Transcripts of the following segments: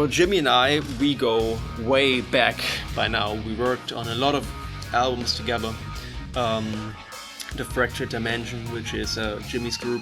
well, Jimmy and I, we go way back by now. We worked on a lot of albums together. The Fractured Dimension, which is Jimmy's group.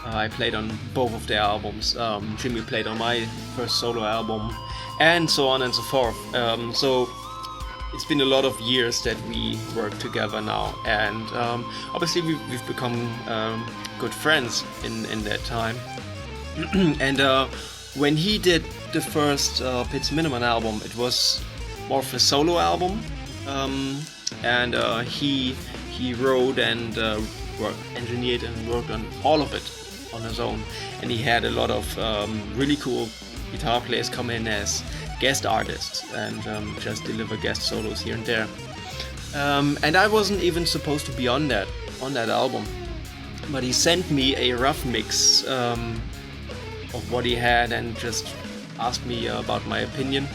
I played on both of their albums. Jimmy played on my first solo album, and so on and so forth. So it's been a lot of years that we work together now, and obviously we've become good friends in that time. And when he did the first Pitts Minnemann album, it was more of a solo album, and he wrote and engineered and worked on all of it on his own, and he had a lot of really cool guitar players come in as guest artists and just deliver guest solos here and there. And I wasn't even supposed to be on that album, but he sent me a rough mix of what he had and just asked me about my opinion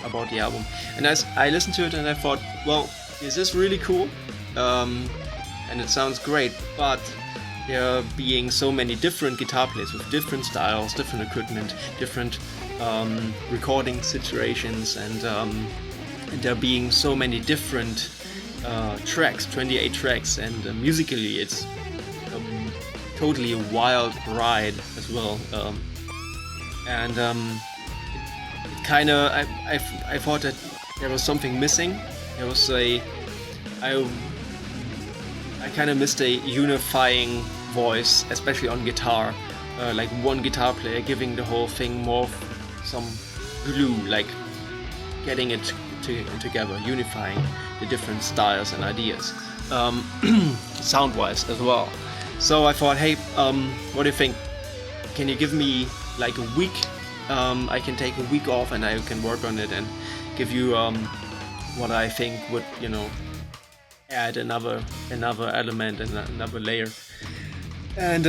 about the album. And as I listened to it, and I thought, well, this is really cool, and it sounds great, but there being so many different guitar players with different styles, different equipment, different recording situations, and there being so many different tracks, 28 tracks, and musically it's totally a wild ride as well. And it kind of, I thought that there was something missing. There was I kind of missed a unifying voice, especially on guitar, like one guitar player giving the whole thing more some glue, like getting it together, unifying the different styles and ideas, sound-wise as well. So I thought, hey, what do you think? Can you give me like a week? I can take a week off and I can work on it and give you what I think would, add another element and another layer. And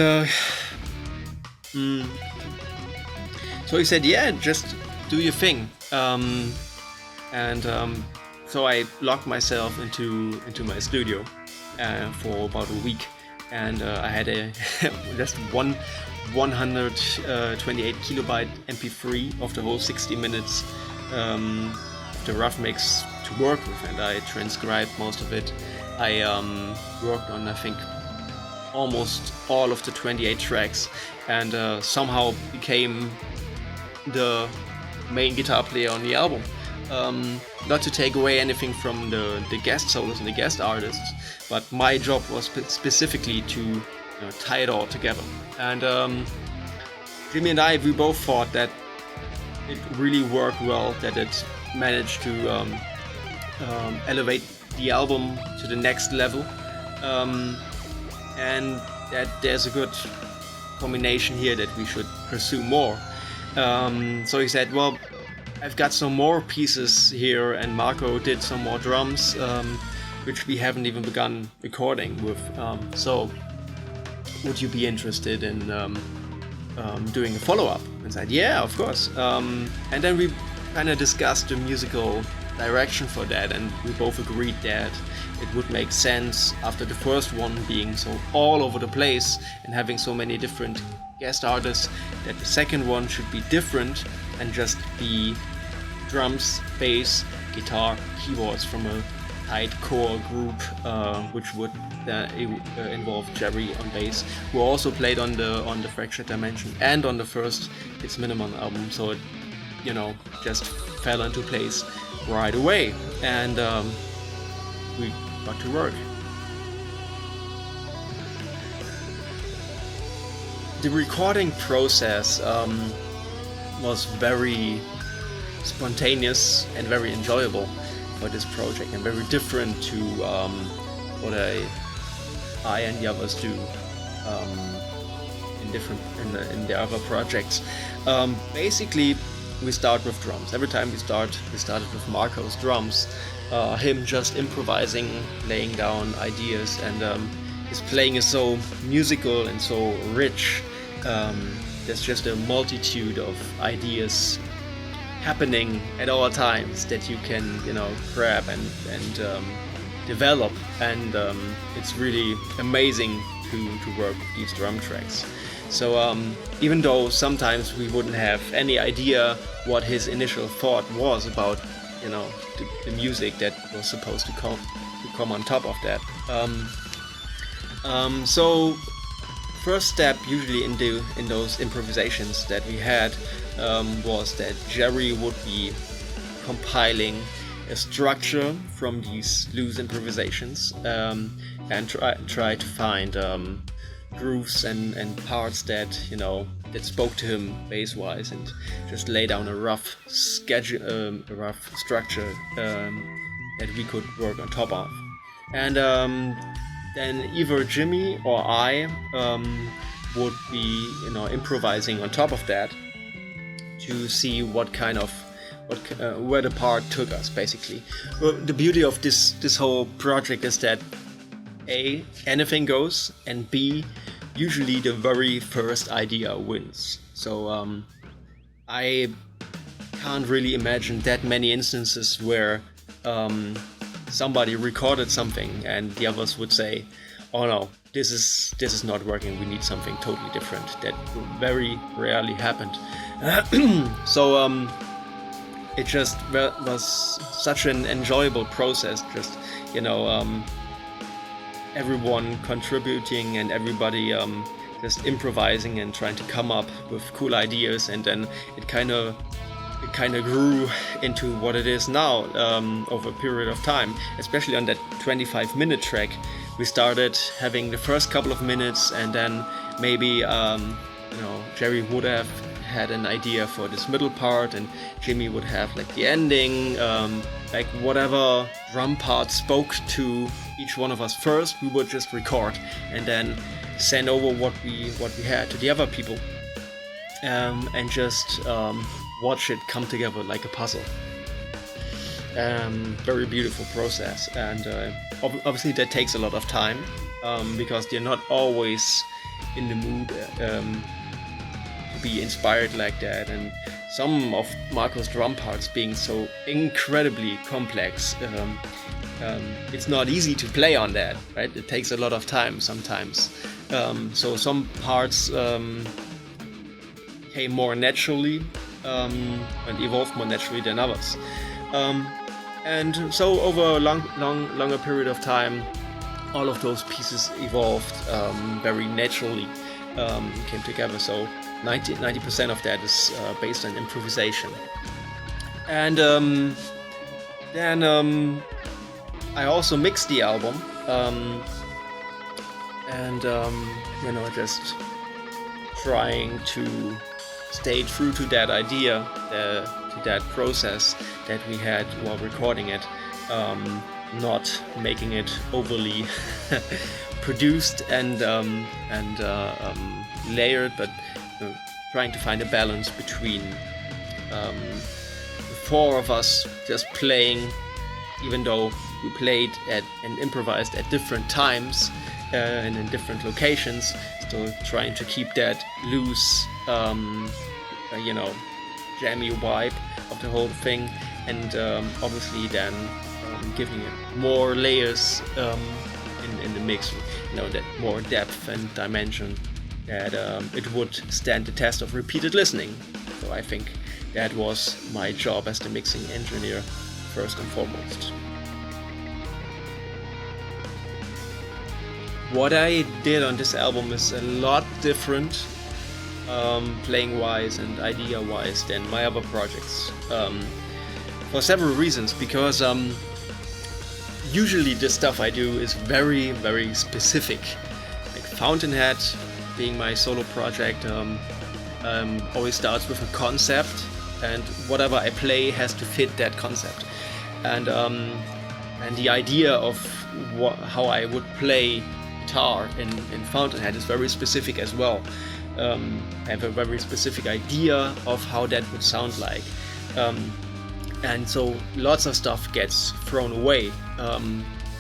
so he said, yeah, just do your thing. So I locked myself into my studio for about a week, and I had just one 128 kilobyte MP3 of the whole 60 minutes the rough mix to work with, and I transcribed most of it. I worked on, I think, almost all of the 28 tracks, and somehow became the main guitar player on the album. Not to take away anything from the guest solos and the guest artists, but my job was specifically to tie it all together. And Jimmy and I, we both thought that it really worked well, that it managed to elevate the album to the next level, and that there's a good combination here that we should pursue more. So he said, well, I've got some more pieces here, and Marco did some more drums, which we haven't even begun recording with. So would you be interested in doing a follow-up? And I said, yeah, of course. And then we kind of discussed the musical direction for that, and we both agreed that it would make sense, after the first one being so all over the place and having so many different guest artists, that the second one should be different and just be drums, bass, guitar, keyboards from a tight core group, which would involve Jerry on bass, who also played on the Fractured Dimension and on the first Pitts Minnemann album. So it, just fell into place right away, and we got to work. The recording process was very spontaneous and very enjoyable for this project, and very different to what I and the others do in the other projects. Basically, we start with drums. Every time we started with Marco's drums, him just improvising, laying down ideas, and his playing is so musical and so rich. There's just a multitude of ideas happening at all times that you can, grab and develop, and it's really amazing to work with these drum tracks. So even though sometimes we wouldn't have any idea what his initial thought was about, the music that was supposed to come on top of that. So first step usually in those improvisations that we had was that Jerry would be compiling a structure from these loose improvisations and try to find grooves and parts that that spoke to him bass-wise, and just lay down a rough schedule, a rough structure that we could work on top of. And then either Jimmy or I would be improvising on top of that to see what kind of where the part took us, basically. Well, the beauty of this whole project is that A, anything goes, and B, usually the very first idea wins. So I can't really imagine that many instances where somebody recorded something and the others would say, "Oh no, this is not working. We need something totally different." That very rarely happened. So it just was such an enjoyable process. Just everyone contributing and everybody just improvising and trying to come up with cool ideas, and then it kind of grew into what it is now over a period of time. Especially on that 25-minute track, we started having the first couple of minutes, and then maybe Jerry would have had an idea for this middle part, and Jimmy would have like the ending, like whatever drum part spoke to each one of us first, we would just record and then send over what we had to the other people, and just watch it come together like a puzzle. Very beautiful process, and obviously that takes a lot of time because they're not always in the mood to be inspired like that, and some of Marco's drum parts being so incredibly complex, it's not easy to play on that, right? It takes a lot of time sometimes. So some parts came more naturally and evolved more naturally than others. And so over a longer period of time, all of those pieces evolved very naturally, came together. So 90% of that is based on improvisation. And then I also mixed the album, and just trying to stay true to that idea, to that process that we had while recording it, not making it overly produced and layered, but trying to find a balance between the four of us just playing, even though we played and improvised at different times and in different locations, still trying to keep that loose, jammy vibe of the whole thing, and obviously then giving it more layers in the mix, that more depth and dimension, that it would stand the test of repeated listening. So I think that was my job as the mixing engineer first and foremost. What I did on this album is a lot different, playing wise and idea wise, than my other projects, for several reasons. Because usually the stuff I do is very, very specific. Like Fountainhead, being my solo project, always starts with a concept, and whatever I play has to fit that concept. And the idea of how I would play guitar in Fountainhead is very specific as well. I have a very specific idea of how that would sound like, and so lots of stuff gets thrown away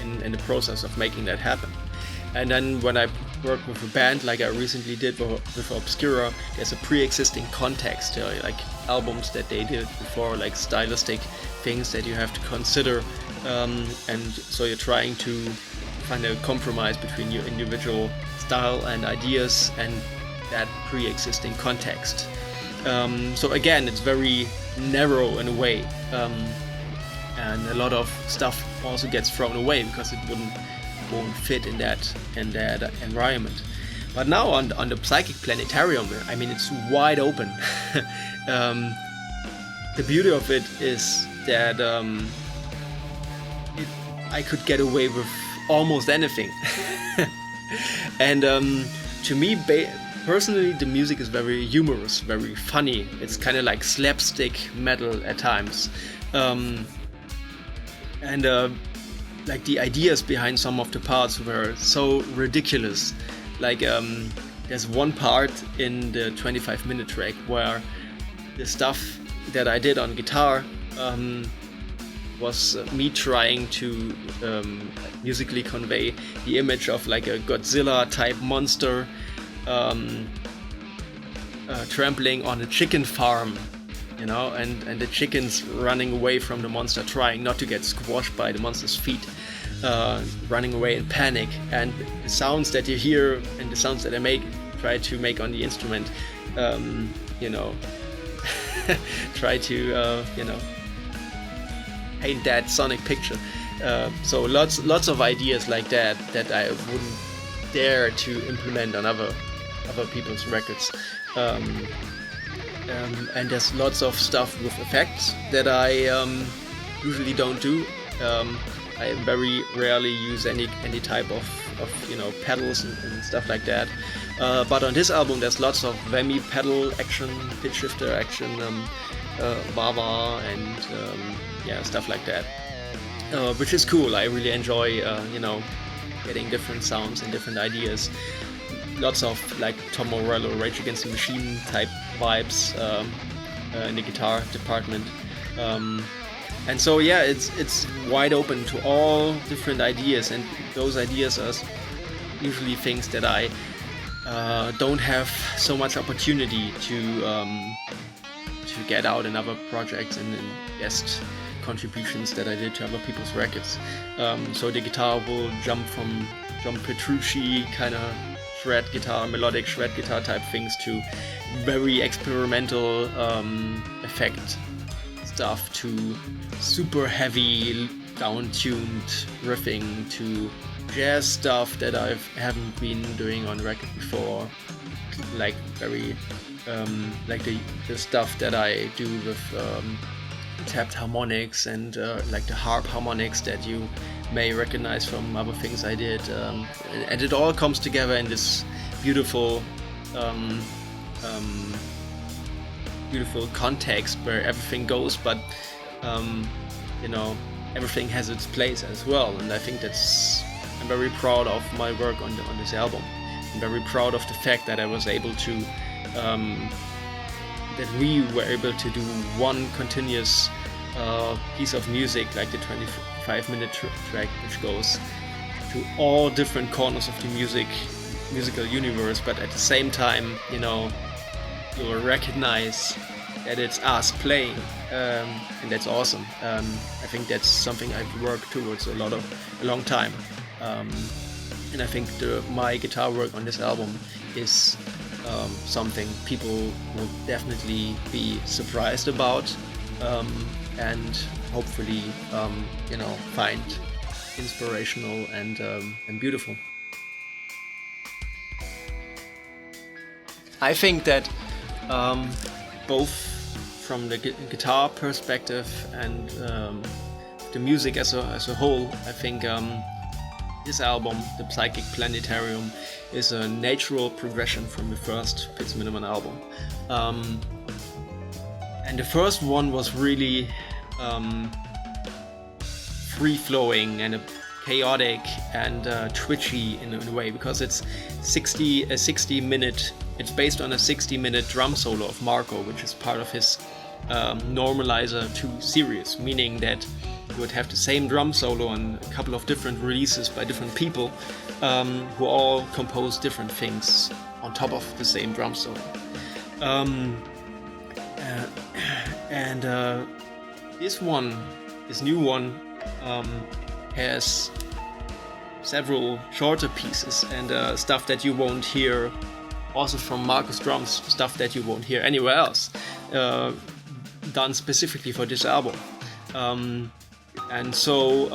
in the process of making that happen. And then when I work with a band like I recently did with Obscura, there's a pre-existing context, like albums that they did before, like stylistic things that you have to consider, and so you're trying to find a compromise between your individual style and ideas and that pre-existing context. So again, it's very narrow in a way, and a lot of stuff also gets thrown away because it won't fit in that environment. But now on the Psychic Planetarium, I mean, it's wide open. The beauty of it is that I could get away with almost anything. And to me, personally, the music is very humorous, very funny. It's kind of like slapstick metal at times. And like the ideas behind some of the parts were so ridiculous. Like there's one part in the 25-minute track where the stuff that I did on guitar was me trying to musically convey the image of like a Godzilla type monster trampling on a chicken farm, you know, and the chickens running away from the monster, trying not to get squashed by the monster's feet, running away in panic. And the sounds that you hear and the sounds that I try to make on the instrument, you know, try to paint that sonic picture. So lots of ideas like that I wouldn't dare to implement on other people's records. And there's lots of stuff with effects that I usually don't do. I very rarely use any type of pedals and stuff like that. But on this album there's lots of whammy pedal action, pitch shifter action, wah-wah, and stuff like that, which is cool. I really enjoy getting different sounds and different ideas. Lots of like Tom Morello, Rage Against the Machine type vibes in the guitar department. And so yeah, it's wide open to all different ideas, and those ideas are usually things that I don't have so much opportunity to get out in other projects and in guest contributions that I did to other people's records. So the guitar will jump from John Petrucci kind of shred guitar, melodic shred guitar type things, to very experimental effect stuff, to super heavy down-tuned riffing, to jazz stuff that I haven't been doing on record before, like very like the stuff that I do with tapped harmonics and like the harp harmonics that you may recognize from other things I did, and it all comes together in this beautiful beautiful context where everything goes, but everything has its place as well. And I think I'm very proud of my work on this album. I'm very proud of the fact that I was able to that we were able to do one continuous piece of music, like the 25-minute track, which goes to all different corners of the musical universe, but at the same time, you'll recognize that it's us playing, and that's awesome. I think that's something I've worked towards a long time, and I think my guitar work on this album is something people will definitely be surprised about, and hopefully find inspirational and beautiful. I think that both from the guitar perspective and the music as a whole, I think this album, The Psychic Planetarium, is a natural progression from the first Pitts Minnemann album. And the first one was really free-flowing and chaotic and twitchy in a way, because it's it's based on a 60-minute drum solo of Marco, which is part of his Normalizer 2 series, meaning that you would have the same drum solo on a couple of different releases by different people who all compose different things on top of the same drum solo. This new one has several shorter pieces and stuff that you won't hear also from Marcus Drums, stuff that you won't hear anywhere else, done specifically for this album. And so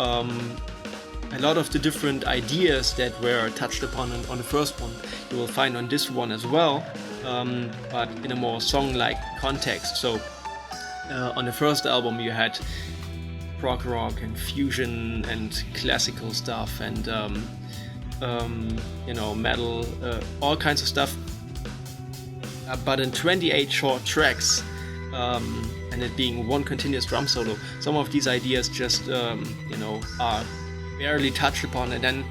a lot of the different ideas that were touched upon on the first one you will find on this one as well, but in a more song-like context. So on the first album you had prog rock and fusion and classical stuff and metal, all kinds of stuff, but in 28 short tracks, and it being one continuous drum solo, some of these ideas just are barely touched upon, and then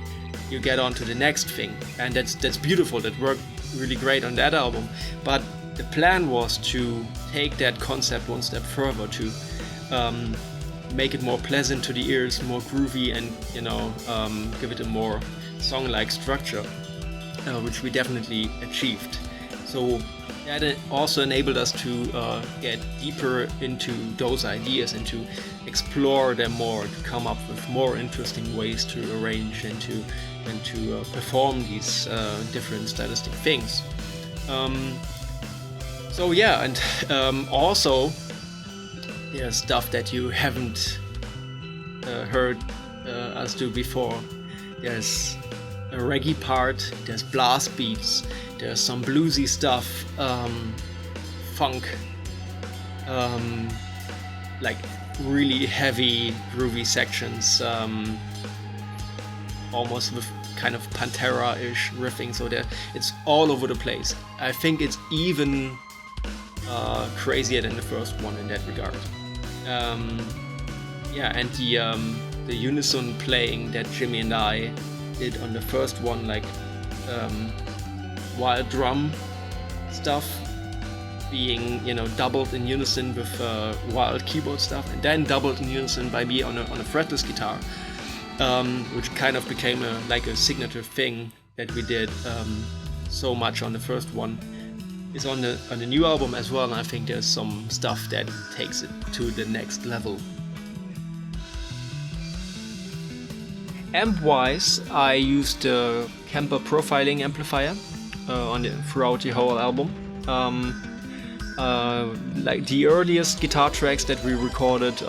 you get on to the next thing, and that's beautiful. That worked really great on that album. But the plan was to take that concept one step further, to make it more pleasant to the ears, more groovy, and give it a more song-like structure, which we definitely achieved. So that also enabled us to get deeper into those ideas and to explore them more, to come up with more interesting ways to arrange and to perform these different stylistic things. Also there's stuff that you haven't heard us do before. There's a reggae part, there's blast beats, there's some bluesy stuff, funk, like really heavy groovy sections, almost with kind of Pantera-ish riffing, so it's all over the place. I think it's even crazier than the first one in that regard. And the unison playing that Jimmy and I did on the first one, like wild drum stuff being doubled in unison with wild keyboard stuff, and then doubled in unison by me on a fretless guitar, which kind of became a signature thing that we did so much on the first one, is on the new album as well. And I think there's some stuff that takes it to the next level. Amp-wise, I used the Kemper profiling amplifier throughout the whole album. Like the earliest guitar tracks that we recorded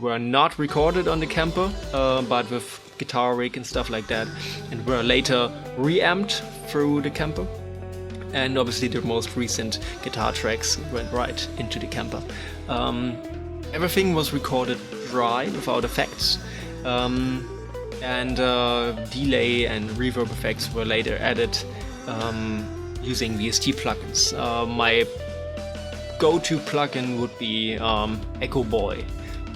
were not recorded on the Kemper, but with guitar rig and stuff like that, and were later reamped through the Kemper. And obviously the most recent guitar tracks went right into the Kemper. Everything was recorded dry, without effects. And delay and reverb effects were later added using VST plugins. My go-to plugin would be Echo Boy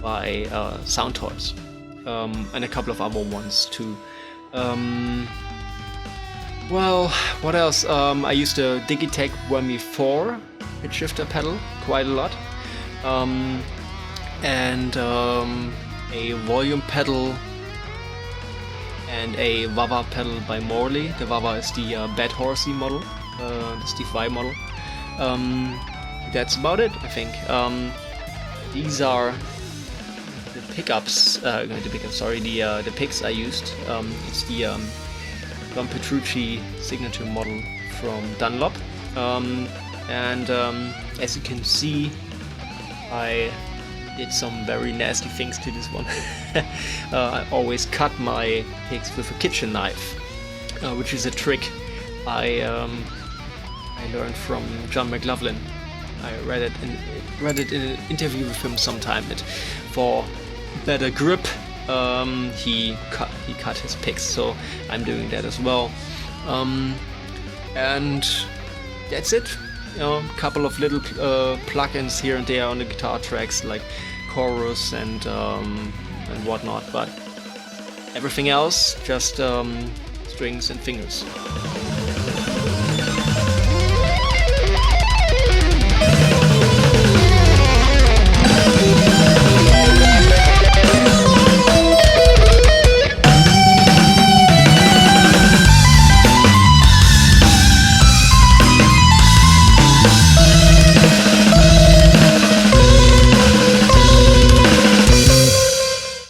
by Soundtoys, and a couple of other ones too. What else? I used a Digitech Whammy 4 pitch shifter pedal quite a lot, and a volume pedal and a Wawa pedal by Morley. The Wawa is the Bad Horsey model, the Steve Vai model. That's about it, I think. These are the pickups. The picks I used. It's the Don Petrucci signature model from Dunlop, and as you can see, I did some very nasty things to this one. I always cut my picks with a kitchen knife, which is a trick I learned from John McLaughlin. I read it in an interview with him sometime, that for better grip he cut his picks, so I'm doing that as well. And that's it. A couple of little plugins here and there on the guitar tracks, like chorus and whatnot, but everything else just strings and fingers.